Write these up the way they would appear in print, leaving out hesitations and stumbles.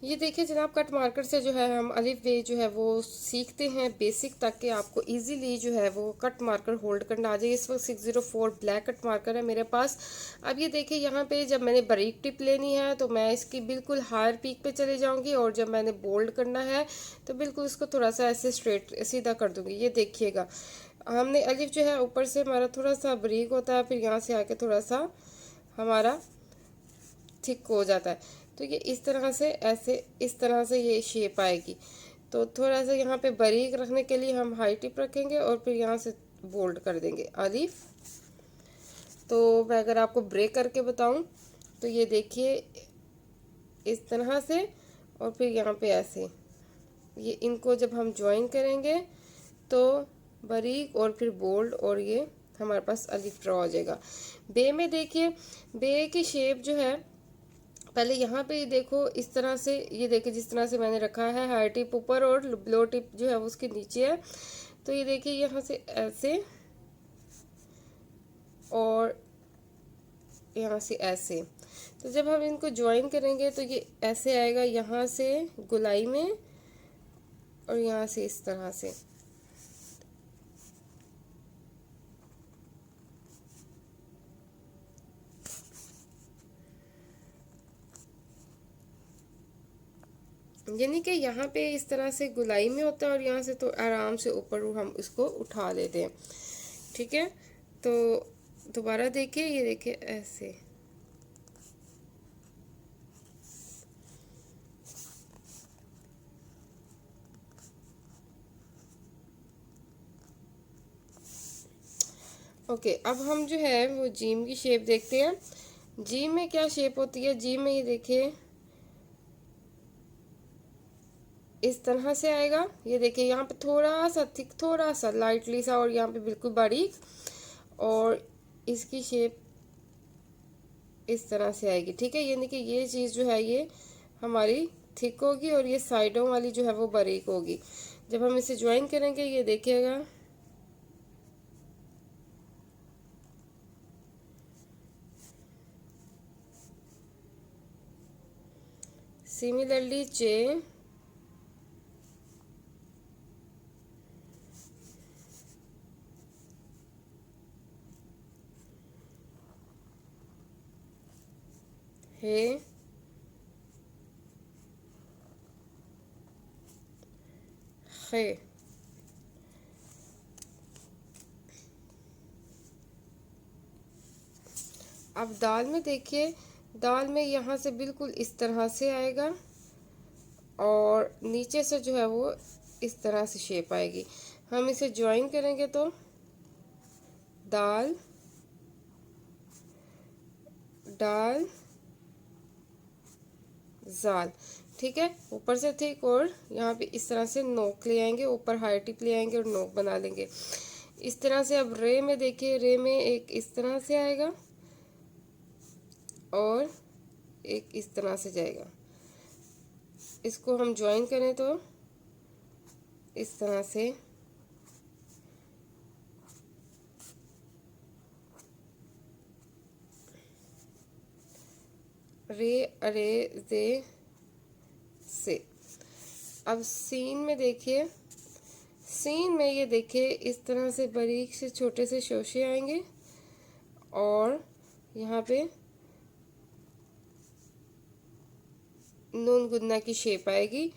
ये देखिए जनाब, कट मार्कर से जो है हम अलिफ बे जो है वो सीखते हैं बेसिक, ताकि आपको इजीली जो है वो कट मार्कर होल्ड करना आ जाए। इस वक्त 604 ब्लैक कट मार्कर है मेरे पास। अब ये देखिए यहाँ पे जब मैंने बारीक टिप लेनी है तो मैं इसकी बिल्कुल हायर पीक पे चले जाऊंगी, और जब मैंने बोल्ड करना है तो बिल्कुल इसको थोड़ा सा ऐसे स्ट्रेट सीधा कर दूंगी। ये देखिएगा, हमने अलिफ जो है ऊपर से हमारा थोड़ा सा बारीक होता है, फिर यहाँ से आके थोड़ा सा हमारा थिक हो जाता है। तो ये इस तरह से ऐसे इस तरह से ये शेप आएगी। तो थोड़ा सा यहाँ पे बारीक रखने के लिए हम हाई टिप रखेंगे और फिर यहाँ से बोल्ड कर देंगे अलिफ। तो मैं अगर आपको ब्रेक करके बताऊं तो ये देखिए इस तरह से, और फिर यहाँ पे ऐसे, ये इनको जब हम ज्वाइन करेंगे तो बारीक और फिर बोल्ड, और ये हमारे पास अलिफ ड्रॉ हो जाएगा। बे में देखिए, बे की शेप जो है, पहले यहाँ पे देखो इस तरह से, ये देखिए जिस तरह से मैंने रखा है, हाई टिप ऊपर और लो टिप जो है उसके नीचे है। तो ये देखिए यहाँ से ऐसे और यहाँ से ऐसे। तो जब हम इनको ज्वाइन करेंगे तो ये ऐसे आएगा, यहाँ से गुलाई में और यहाँ से इस तरह से। यानी कि यहाँ पे इस तरह से गुलाई में होता है और यहाँ से तो आराम से ऊपर हम इसको उठा लेते हैं। ठीक है, तो दोबारा देखिए, ये देखिए ऐसे। ओके, अब हम जो है वो जीम की शेप देखते हैं। जीम में क्या शेप होती है? जीम में ये देखिए इस तरह से आएगा। ये देखिए यहाँ पे थोड़ा सा थिक, थोड़ा सा लाइटली सा, और यहाँ पे बिल्कुल बारीक, और इसकी शेप इस तरह से आएगी। ठीक है, यानी कि ये चीज़ जो है ये हमारी थिक होगी और ये साइडों वाली जो है वो बारीक होगी। जब हम इसे ज्वाइन करेंगे ये देखिएगा, सिमिलरली चे है खे। अब दाल में देखिए, दाल में यहाँ से बिल्कुल इस तरह से आएगा और नीचे से जो है वो इस तरह से शेप आएगी। हम इसे ज्वाइन करेंगे तो दाल दाल जाल। ठीक है, ऊपर से थिक और यहाँ पे इस तरह से नोक ले आएंगे, ऊपर हाई टिप ले आएंगे और नोक बना लेंगे इस तरह से। अब रे में देखिए, रे में एक इस तरह से आएगा और एक इस तरह से जाएगा। इसको हम ज्वाइन करें तो इस तरह से रे अरे जे से। अब सीन में देखिए, सीन में ये देखिए इस तरह से बारीक से छोटे से शोशे आएंगे और यहाँ पे नून गुन्ना की शेप आएगी।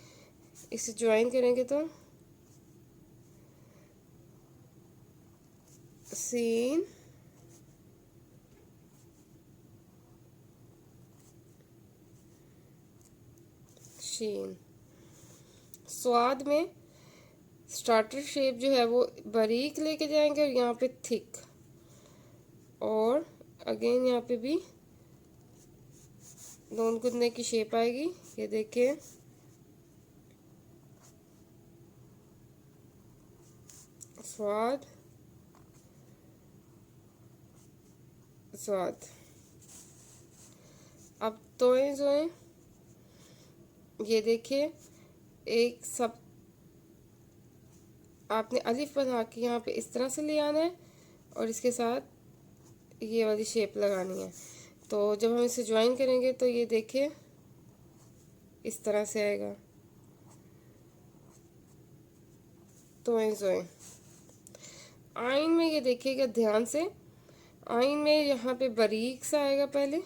इसे ज्वाइन करेंगे तो सीन शीन। स्वाद में स्टार्टर शेप जो है वो बारीक लेके जाएंगे और यहाँ पे थिक, और अगेन यहाँ पे भी नून गुन्ने की शेप आएगी। ये देखिए स्वाद स्वाद। अब तोए जोए, ये देखिए एक सब आपने अलिफ बना के यहाँ पे इस तरह से ले आना है और इसके साथ ये वाली शेप लगानी है। तो जब हम इसे ज्वाइन करेंगे तो ये देखिए इस तरह से आएगा। तो जोए आइन में ये देखिएगा ध्यान से, आइन में यहाँ पे बारीक सा आएगा, पहले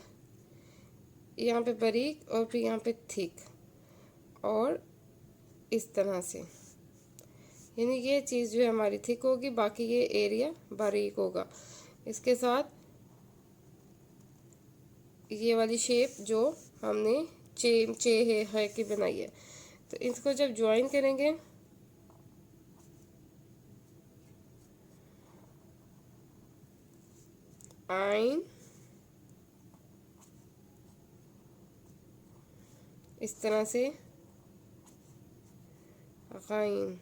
यहाँ पे बारीक और फिर यहाँ पे थिक, और इस तरह से, यानी ये चीज़ जो है हमारी थिक होगी, बाकी ये एरिया बारीक होगा। इसके साथ ये वाली शेप जो हमने चे है कि बनाई है, तो इसको जब ज्वाइन करेंगे आइन, इस तरह से गाइन।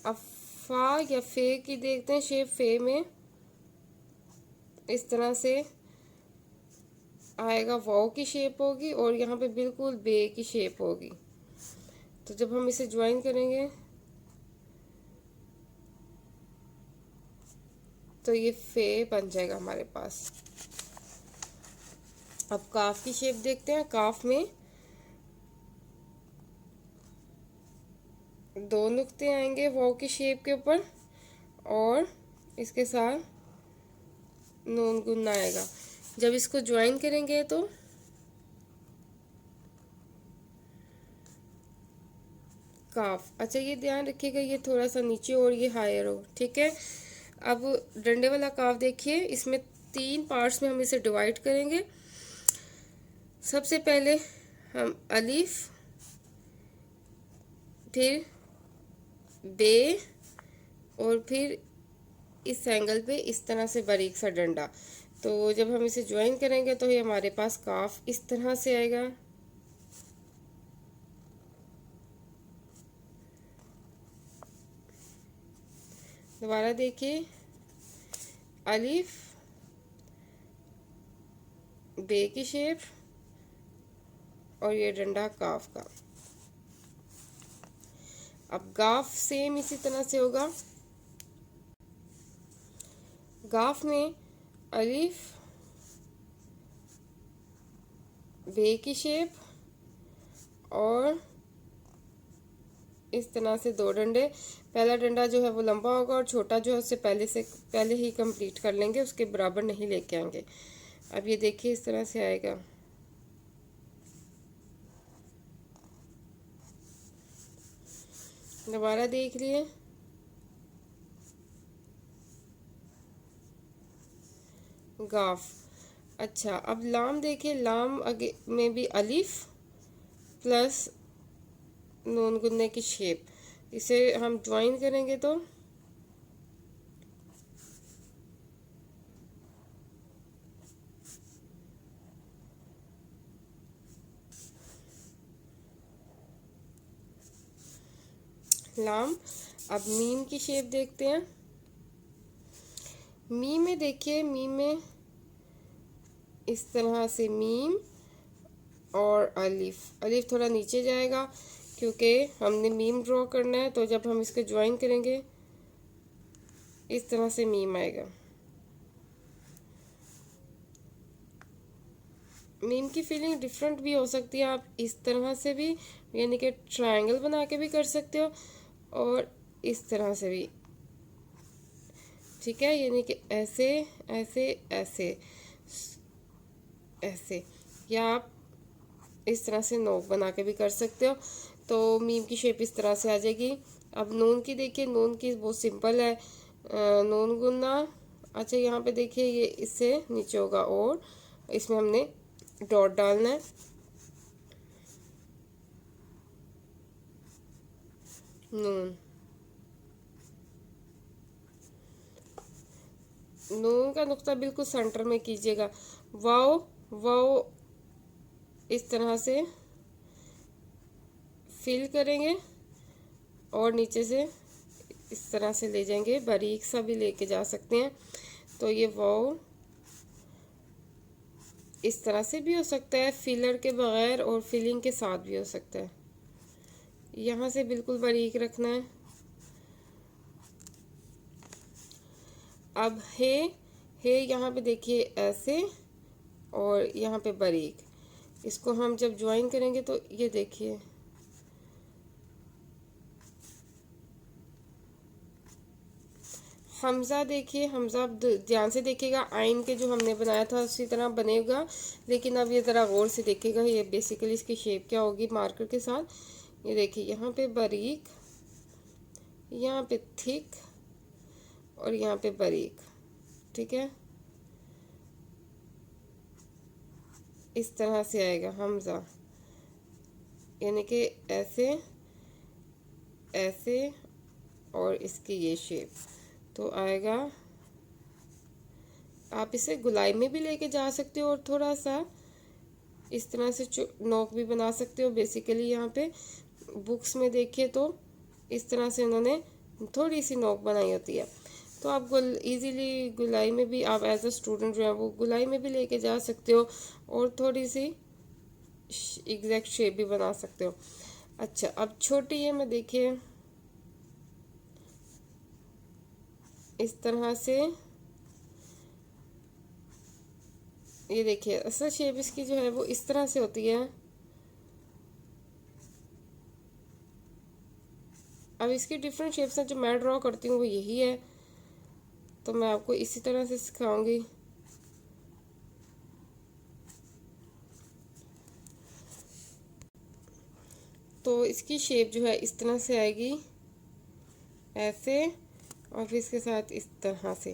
अब फा या फे की देखते हैं शेप। फे में इस तरह से आएगा, वाव की शेप होगी, और यहाँ पे बिल्कुल बे की शेप होगी। तो जब हम इसे ज्वाइन करेंगे तो ये फे बन जाएगा हमारे पास। अब काफ की शेप देखते हैं। काफ में दो नुक्ते आएंगे वाव की शेप के ऊपर, और इसके साथ नून गुन्ना आएगा। जब इसको ज्वाइन करेंगे तो काफ। अच्छा, ये ध्यान रखिएगा ये थोड़ा सा नीचे और ये हायर हो, ठीक है। अब डंडे वाला काफ देखिए, इसमें 3 पार्ट्स में हम इसे डिवाइड करेंगे। सबसे पहले हम अलिफ, फिर बे, और फिर इस एंगल पे इस तरह से बारीक सा डंडा। तो जब हम इसे ज्वाइन करेंगे तो ये हमारे पास काफ इस तरह से आएगा। दोबारा देखिए, अलिफ, बे की शेप, और ये डंडा काफ का। अब गाफ सेम इसी तरह से होगा। गाफ में अलिफ, बे की शेप, और इस तरह से 2 डंडे। पहला डंडा जो है वो लंबा होगा, और छोटा जो है उससे पहले ही कंप्लीट कर लेंगे, उसके बराबर नहीं लेके आएंगे। अब ये देखिए इस तरह से आएगा। दोबारा देख लिए, गाफ। अच्छा, अब लाम देखिए, लाम आगे में भी अलिफ प्लस नून गुन्ने की शेप। इसे हम ज्वाइन करेंगे तो लाम। अब मीम की शेप देखते हैं। मीम में देखिए, मीम में इस तरह से मीम और अलिफ। अलिफ थोड़ा नीचे जाएगा क्योंकि हमने मीम ड्रॉ करना है। तो जब हम इसको ज्वाइन करेंगे इस तरह से मीम आएगा। मीम की फीलिंग डिफरेंट भी हो सकती है, आप इस तरह से भी, यानी कि ट्रायंगल बना के भी कर सकते हो, और इस तरह से भी, ठीक है, यानी कि ऐसे ऐसे ऐसे ऐसे, या आप इस तरह से नोक बना के भी कर सकते हो। तो मीम की शेप इस तरह से आ जाएगी। अब नून की देखिए, नून की बहुत सिंपल है, नून गुन्ना। अच्छा, यहाँ पे देखिए ये इससे नीचे होगा, और इसमें हमने डॉट डालना है। नून, नून का नुक्ता बिल्कुल सेंटर में कीजिएगा। वाव, वाव इस तरह से फिल करेंगे, और नीचे से इस तरह से ले जाएंगे, बारीक सा भी लेके जा सकते हैं। तो ये वाव इस तरह से भी हो सकता है, फिलर के बगैर, और फिलिंग के साथ भी हो सकता है। यहाँ से बिल्कुल बारीक रखना है। अब हे यहाँ पे देखिए ऐसे, और यहाँ पे बारीक। इसको हम जब ज्वाइन करेंगे तो ये देखिए हमज़ा, देखिए हमज़ा आप ध्यान से देखिएगा, आइन के जो हमने बनाया था उसी तरह बनेगा, लेकिन अब ये ज़रा गौर से देखिएगा ये बेसिकली इसकी शेप क्या होगी मार्कर के साथ। ये देखिए यहाँ पे बारीक, यहाँ पे थिक और यहाँ पे बारीक, ठीक है। इस तरह से आएगा हमज़ा, यानी कि ऐसे ऐसे और इसकी ये शेप तो आएगा। आप इसे गुलाई में भी लेके जा सकते हो और थोड़ा सा इस तरह से नोक भी बना सकते हो। बेसिकली यहाँ पे बुक्स में देखिए तो इस तरह से उन्होंने थोड़ी सी नोक बनाई होती है, तो आप इजीली गुलाई में भी आप एज अ स्टूडेंट जो है वो गुलाई में भी लेके जा सकते हो और थोड़ी सी एग्जैक्ट शेप भी बना सकते हो। अच्छा, अब छोटी है में देखिए इस तरह से, ये देखिए असल शेप इसकी जो है वो इस तरह से होती है। अब इसकी डिफरेंट शेप्स हैं जो मैं ड्रॉ करती हूँ वो यही है, तो मैं आपको इसी तरह से सिखाऊंगी। तो इसकी शेप जो है इस तरह से आएगी, ऐसे, और फिर इसके साथ इस तरह से।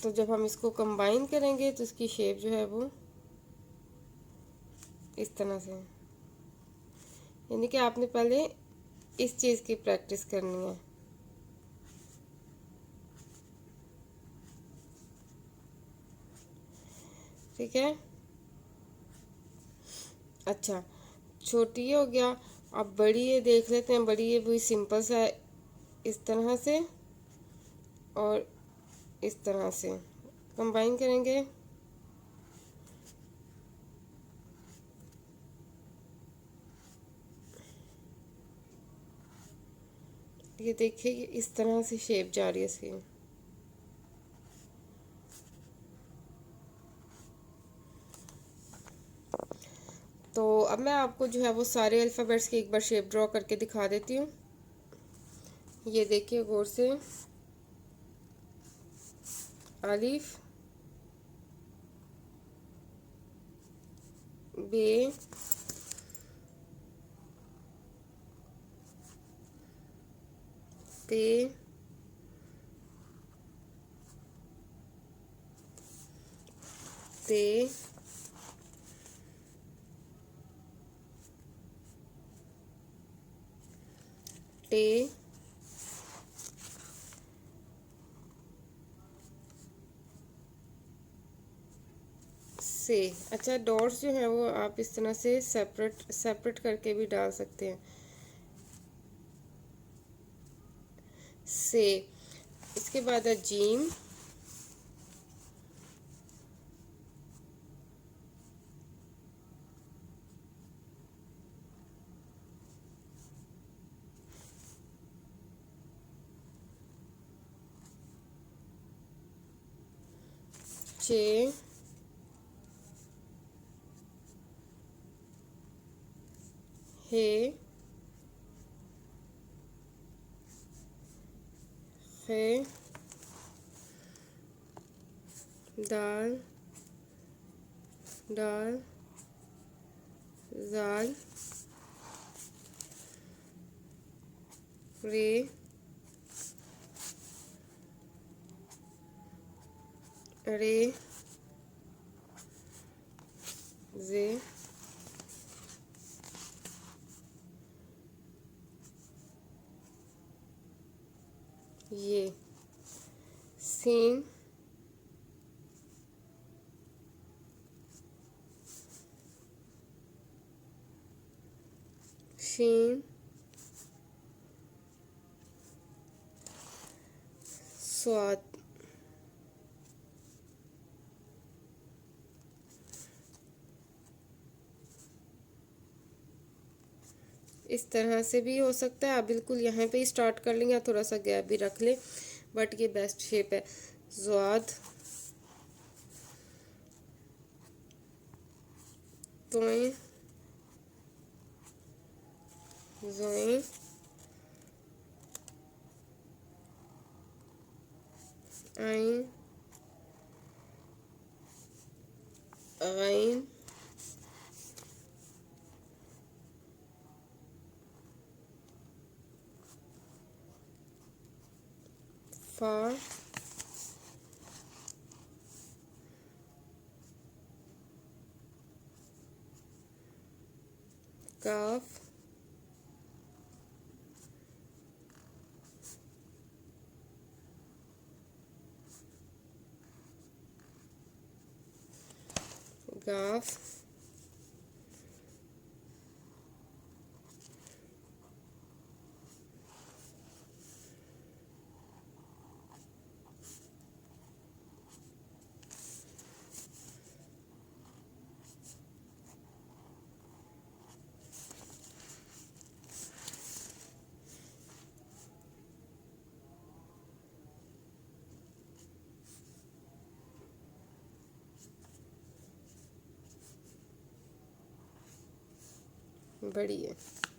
तो जब हम इसको कंबाइन करेंगे तो इसकी शेप जो है वो इस तरह से, यानी कि आपने पहले इस चीज़ की प्रैक्टिस करनी है। ठीक है। अच्छा, छोटी ये हो गया, अब बड़ी ये देख लेते हैं। बड़ी ये वही सिंपल सा है, इस तरह से और इस तरह से कंबाइन करेंगे। ये देखिए इस तरह से शेप जा रही है इसकी। तो अब मैं आपको जो है वो सारे अल्फ़ाबेट्स की एक बार शेप ड्रॉ करके दिखा देती हूँ। ये देखिए गौर से, अलिफ, बे, ते, ते, टे, से। अच्छा, डॉट्स जो है वो आप इस तरह से सेपरेट सेपरेट करके भी डाल सकते हैं। से। इसके बाद है जीम, चे, हे, है, दाल, डाल, जाल, रे, रे, जे, ये, सीन, शीन, स्वाद। इस तरह से भी हो सकता है, आप बिल्कुल यहाँ पे ही स्टार्ट कर लेंगे या थोड़ा सा गैप भी रख लें, बट ये बेस्ट शेप है। ज़्वाद, तोय ज़ोय आइन गैन फा काफ गाफ बढ़िया।